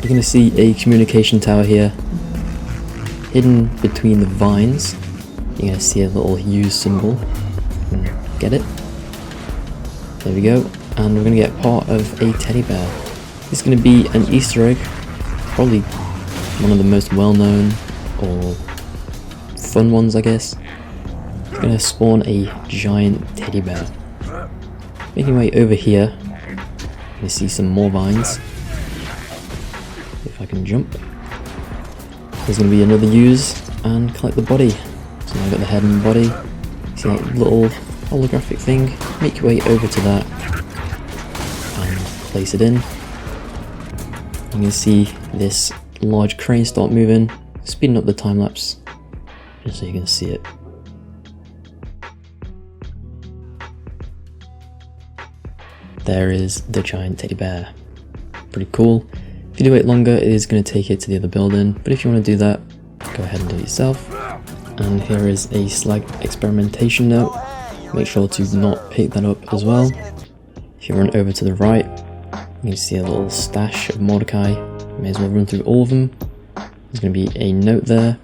you're going to see a communication tower here, hidden between the vines. You're going to see a little use symbol. Get it? There we go. And we're going to get part of a teddy bear. This is going to be an Easter egg, probably one of the most well-known or fun ones, I guess. It's going to spawn a giant teddy bear. Making my way over here, you see some more vines. If I can jump. There's going to be another use and collect the body. So now I've got the head and the body. See that little holographic thing? Make your way over to that and place it in. You can see this large crane start moving, speeding up the time lapse, just so you can see it. There is the giant teddy bear. Pretty cool. If you do wait longer, it is going to take it to the other building, but if you want to do that, go ahead and do it yourself. And here is a slag experimentation note. Make sure to not pick that up as well. If you run over to the right, you can see a little stash of Mothrakk. May as well run through all of them. There's going to be a note there.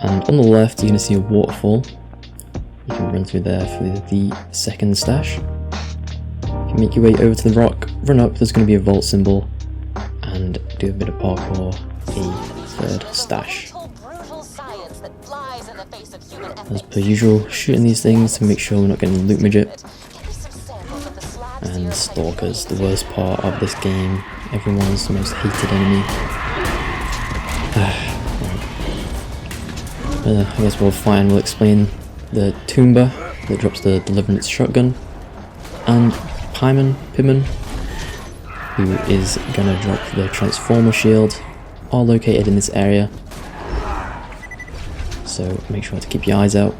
And on the left, you're going to see a waterfall. You can run through there for the second stash. If you make your way over to the rock, run up, there's going to be a vault symbol. And do a bit of parkour, a third stash. As per usual, shooting these things to make sure we're not getting loot midget. And stalkers, the worst part of this game, everyone's most hated enemy. I guess we'll find, we'll explain the Tumbaa that drops the Deliverance shotgun, and Pimon, who is gonna drop the Transformer shield, are located in this area. So make sure to keep your eyes out,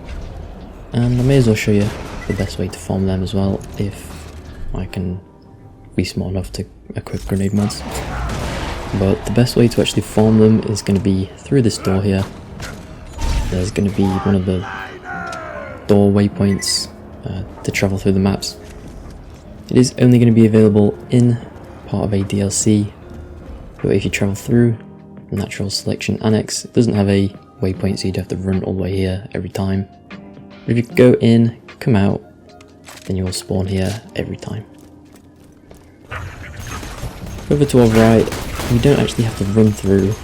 and I may as well show you the best way to farm them as well, if I can be smart enough to equip grenade mods. But the best way to actually farm them is going to be through this door here. There's going to be one of the door waypoints to travel through the maps. It is only going to be available in part of a DLC, but if you travel through the Natural Selection Annex, it doesn't have a waypoint, so you'd have to run all the way here every time. But if you go in, come out, then you will spawn here every time. Over to our right, we don't actually have to run through,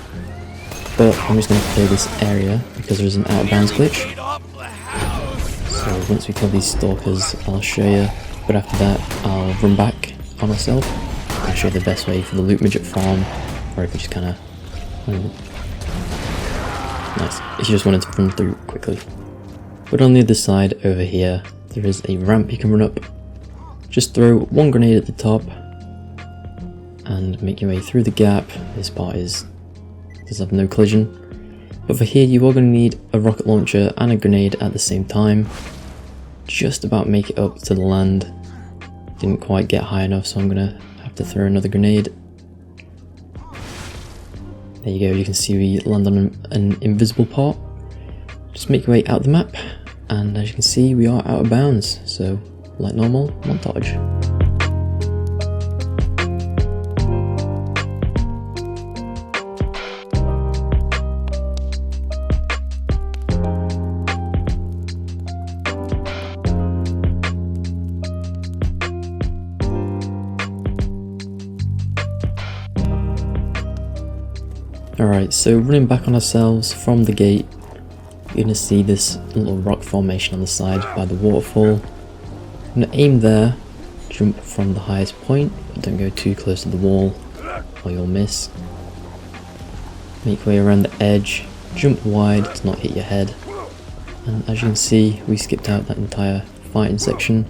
but I'm just going to clear this area because there's an out of bounds glitch. So once we kill these stalkers, I'll show you, but after that I'll run back on myself and show you the best way for the loot midget farm, or if you just kind of nice, if you just wanted to run through quickly. But on the other side over here, there is a ramp you can run up. Just throw one grenade at the top and make your way through the gap. This part does have no collision. But for here you are going to need a rocket launcher and a grenade at the same time. Just about make it up to the land. Didn't quite get high enough, so I'm going to have to throw another grenade. There you go, you can see we land on an invisible part. Just make your way out the map, and as you can see we are out of bounds, so like normal, montage. Alright, so running back on ourselves from the gate, you're going to see this little rock formation on the side by the waterfall. I'm going to aim there, jump from the highest point, but don't go too close to the wall or you'll miss. Make your way around the edge, jump wide to not hit your head, and as you can see we skipped out that entire fighting section.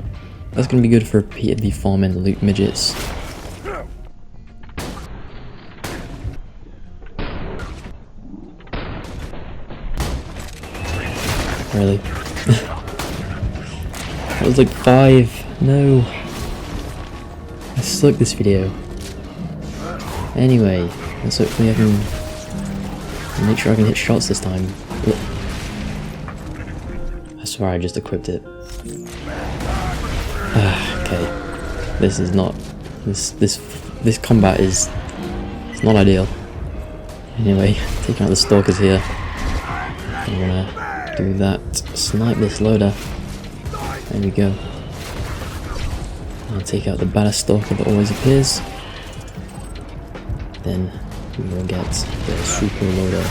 That's going to be good for repeatedly farming the loot midgets. Really? That was like 5. No. I suck this video. Anyway, let's hopefully I can make sure I can hit shots this time. Look. I swear I just equipped it. Okay. This is not this combat is It's not ideal. Anyway, taking out the stalkers here. I'm gonna do that. Snipe this loader. There we go. I'll take out the baddest stalker that always appears. Then we will get the super loader.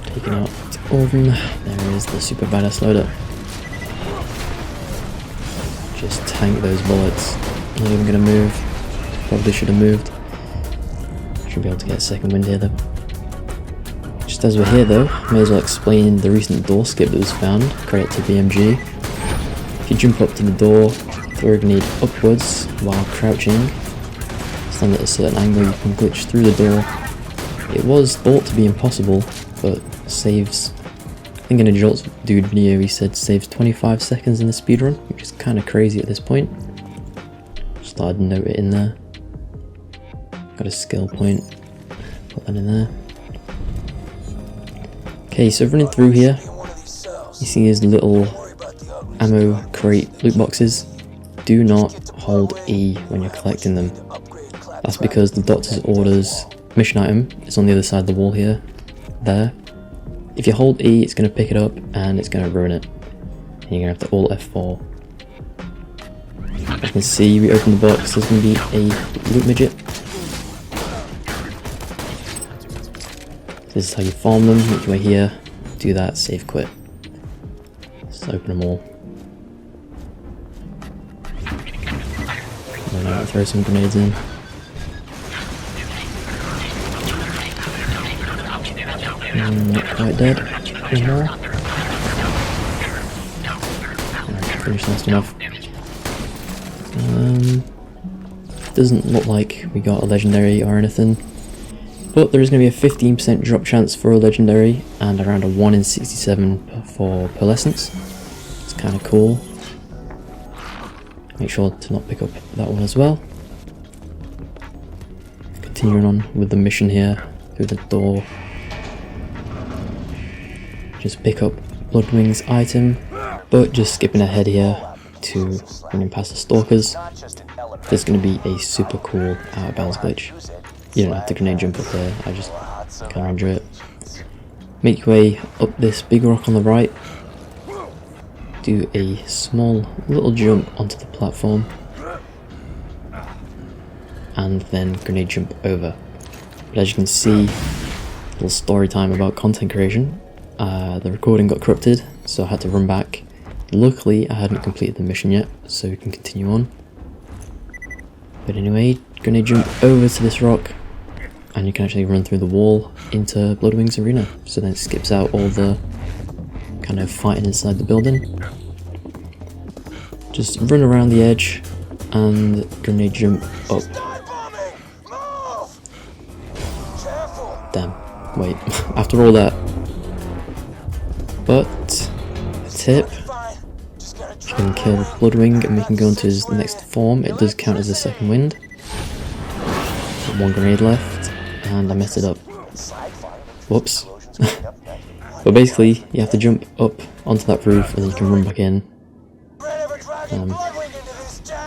Taking out all of them. There is the super badass loader. Just tank those bullets. Not even gonna move. Probably should have moved. Should be able to get a second wind here though. Just as we're here though, may as well explain the recent door skip that was found. Credit to BMG. If you jump up to the door, throw a grenade upwards while crouching, stand at a certain angle, you can glitch through the door. It was thought to be impossible, but saves, I think in a Jolts Dude video he said saves 25 seconds in the speedrun, which is kind of crazy at this point. Just thought I'd note it in there. Got a skill point, put that in there. Okay, so running through here, you see these little ammo crate loot boxes. Do not hold E when you're collecting them. That's because the doctor's orders mission item is on the other side of the wall here. There. If you hold E, it's going to pick it up and it's going to ruin it. And you're going to have to Alt F4. As you can see, we open the box, there's going to be a loot midget. This is how you farm them, make your way here, do that, save quit. Let's open them all. And then I'll throw some grenades in. Not quite dead. One more. Alright, finished last enough. Doesn't look like we got a legendary or anything. But there is going to be a 15% drop chance for a legendary and around a 1 in 67 for pearlescence. It's kind of cool. Make sure to not pick up that one as well. Continuing on with the mission here through the door. Just pick up Bloodwing's item, but just skipping ahead here to running past the stalkers. There's going to be a super cool out of bounds glitch. You don't have to grenade jump up there, I just kind of enjoy it. Make your way up this big rock on the right. Do a small little jump onto the platform. And then grenade jump over. But as you can see, little story time about content creation. The recording got corrupted, so I had to run back. Luckily, I hadn't completed the mission yet, so we can continue on. But anyway, grenade jump over to this rock. And you can actually run through the wall into Bloodwing's arena. So then it skips out all the kind of fighting inside the building. Just run around the edge and grenade jump up. Damn, wait, after all that. But, tip, you can kill Bloodwing and we can go into his next form. It does count as a second wind. One grenade left. And I messed it up. Whoops. But basically, you have to jump up onto that roof and then you can run back in.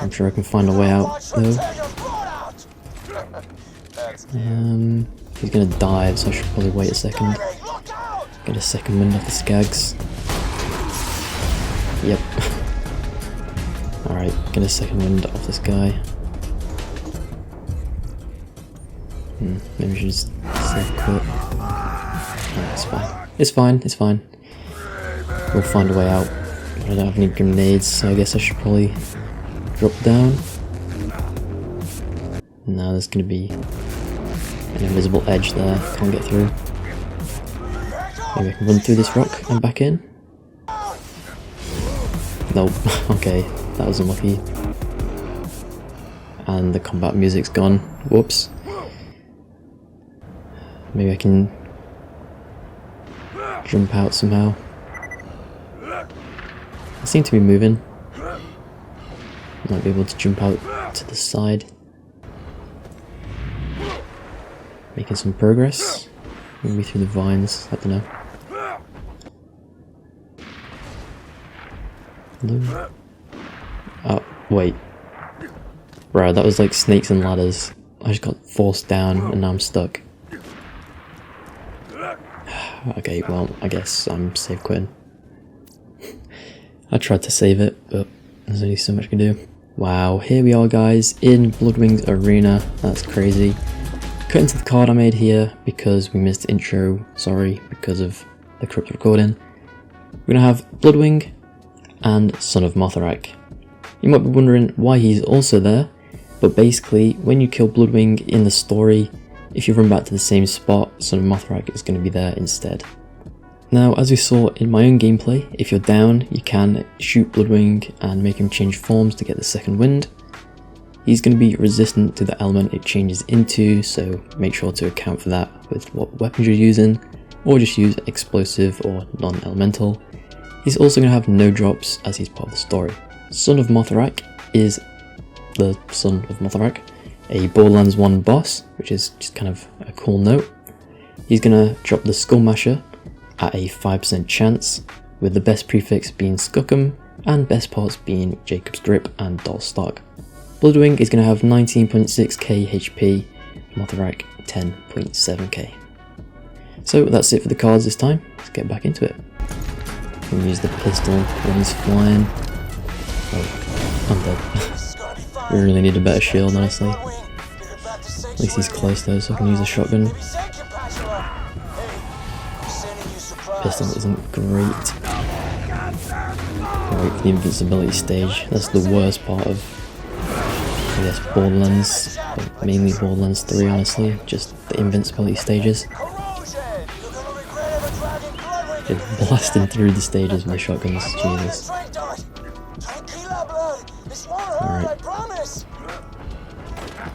I'm sure I can find a way out though. He's gonna dive, so I should probably wait a second. Get a second wind off the skags. Yep. Alright, get a second wind off this guy. Maybe we should just save quit. No, it's fine. It's fine, it's fine. We'll find a way out. I don't have any grenades, so I guess I should probably drop down. Now there's gonna be an invisible edge there, can't get through. Maybe I can run through this rock and back in. Nope, okay, that was unlucky. And the combat music's gone. Whoops. Maybe I can jump out somehow. I seem to be moving. Might be able to jump out to the side. Making some progress. Maybe through the vines, I don't know. No. Oh, wait. Bro, that was like snakes and ladders. I just got forced down and now I'm stuck. Okay, well, I guess I'm safe quitting. I tried to save it, but there's only so much I can do. Wow, here we are guys, in Bloodwing's arena. That's crazy. Cut into the card I made here because we missed the intro, sorry, because of the corrupt recording. We're gonna have Bloodwing and Son of Mothrakk. You might be wondering why he's also there, but basically when you kill Bloodwing in the story, if you run back to the same spot, Son of Mothrakk is going to be there instead. Now, as we saw in my own gameplay, if you're down, you can shoot Bloodwing and make him change forms to get the second wind. He's going to be resistant to the element it changes into, so make sure to account for that with what weapons you're using, or just use explosive or non-elemental. He's also going to have no drops as he's part of the story. Son of Mothrakk is the Son of Mothrakk, a Borderlands 1 boss, which is just kind of a cool note. He's gonna drop the Skull Masher at a 5% chance, with the best prefix being Skookum, and best parts being Jacob's Grip and Doll Stock. Bloodwing is gonna have 19.6k HP, Mothrakk 10.7k. So that's it for the cards this time, let's get back into it. We can use the pistol when he's flying. Oh, I'm dead. We really need a better shield, honestly. At least he's close though, so I can use a shotgun. Pistol isn't great. Wait for the invincibility stage. That's the worst part of, I guess, Borderlands, but mainly Borderlands 3 honestly, just the invincibility stages. Just blasting through the stages with the shotguns, Jesus. Alright.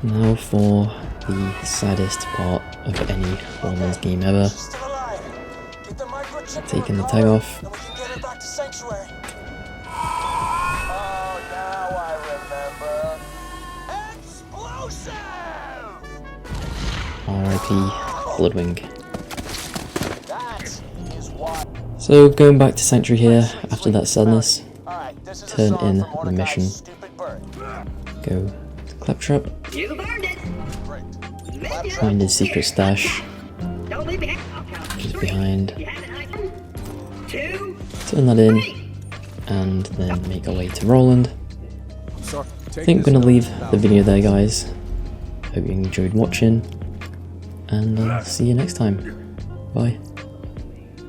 Now for the saddest part of any Borderlands game ever. Taking the tag off. RIP Bloodwing. So going back to Sanctuary here after that sadness, turn in the mission. Go to Claptrap. Find his secret stash, which is behind. Turn that in, and then make our way to Roland. I think I'm going to leave the video there guys. Hope you enjoyed watching, and I'll see you next time. Bye.